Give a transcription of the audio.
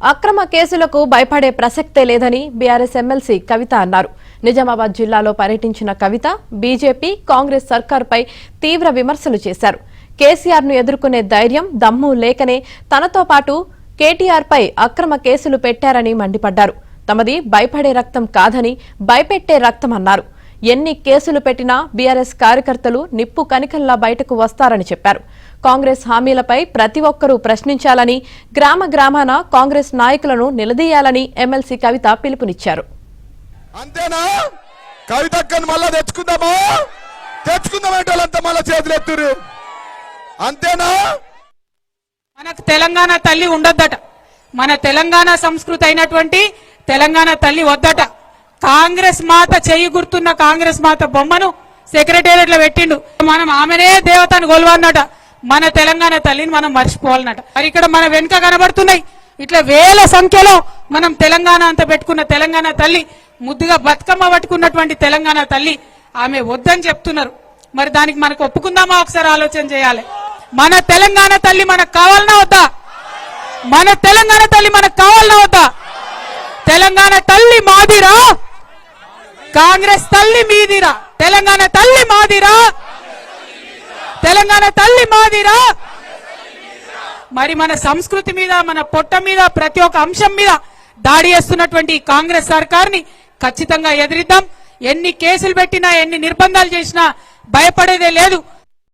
అక్రమ కేసులకు భయపడే ప్రసక్తే లేదని బీఆర్ఎస్ ఎమ్మెల్సీ కవిత అన్నారు. నిజామాబాద్ జిల్లాలో పర్యటించిన కవిత బీజేపీ, కాంగ్రెస్ సర్కార్పై తీవ్ర విమర్శలు చేశారు. కేసీఆర్ ను ఎదుర్కొనే ధైర్యం, దమ్ము లేకనే తనతో పాటు కేటీఆర్ పై అక్రమ కేసులు పెట్టారని మండిపడ్డారు. తమది భయపడే రక్తం కాదని భయపెట్టే రక్తం అన్నారు. ఎన్ని కేసులు పెట్టినా బీఆర్ఎస్ కార్యకర్తలు నిప్పు కణికల్లా బయటకు వస్తారని చెప్పారు. కాంగ్రెస్ హామీలపై ప్రతి ఒక్కరూ ప్రశ్నించాలని, గ్రామ గ్రామాన కాంగ్రెస్ నాయకులను నిలదీయాలని ఎమ్మెల్సీ కవిత పిలుపునిచ్చారు. అంతేనా? కవితక్కను మళ్ళా తెచ్చుకుందామంటే మళ్ళా చేతులెత్తురు. అంతేనా? మనకు తెలంగాణ తల్లి ఉండొద్దట. మన తెలంగాణ సంస్కృతి అయినటువంటి తెలంగాణ తల్లి వద్దట. కాంగ్రెస్ మాత చెయ్యి గుర్తున్న కాంగ్రెస్ మాత బొమ్మను సెక్రటేరియట్ లో పెట్టిండు. మనం ఆమెనే దేవతను కొలువన్నట. మన తెలంగాణ తల్లిని మనం మర్చిపోవాలన్నట. మరి ఇక్కడ మన వెనుక కనబడుతున్నాయి ఇట్లా వేల సంఖ్యలో మనం తెలంగాణ అంత పెట్టుకున్న తెలంగాణ తల్లి, ముద్దుగా బతుకమ్మ పట్టుకున్నటువంటి తెలంగాణ తల్లి ఆమె వద్దని చెప్తున్నారు. మరి దానికి మనకు ఒప్పుకుందామా? ఒకసారి ఆలోచన చేయాలి. మన తెలంగాణ తల్లి మనకు కావాలన్నా వద్దా? మన తెలంగాణ తల్లి మనకు కావాలన్నా వద్దా? తెలంగాణ తల్లి మాదిరా, కాంగ్రెస్ తల్లి మీదిరా. తెలంగాణ తల్లి మాదిరా, తెలంగాణ తల్లి మాదిరా. మరి మన సంస్కృతి మీద, మన పొట్ట మీద, ప్రతి ఒక్క అంశం మీద దాడి చేస్తున్నటువంటి కాంగ్రెస్ సర్కార్ని ఖచ్చితంగా ఎదిరిద్దాం. ఎన్ని కేసులు పెట్టినా, ఎన్ని నిర్బంధాలు చేసినా భయపడేదే లేదు.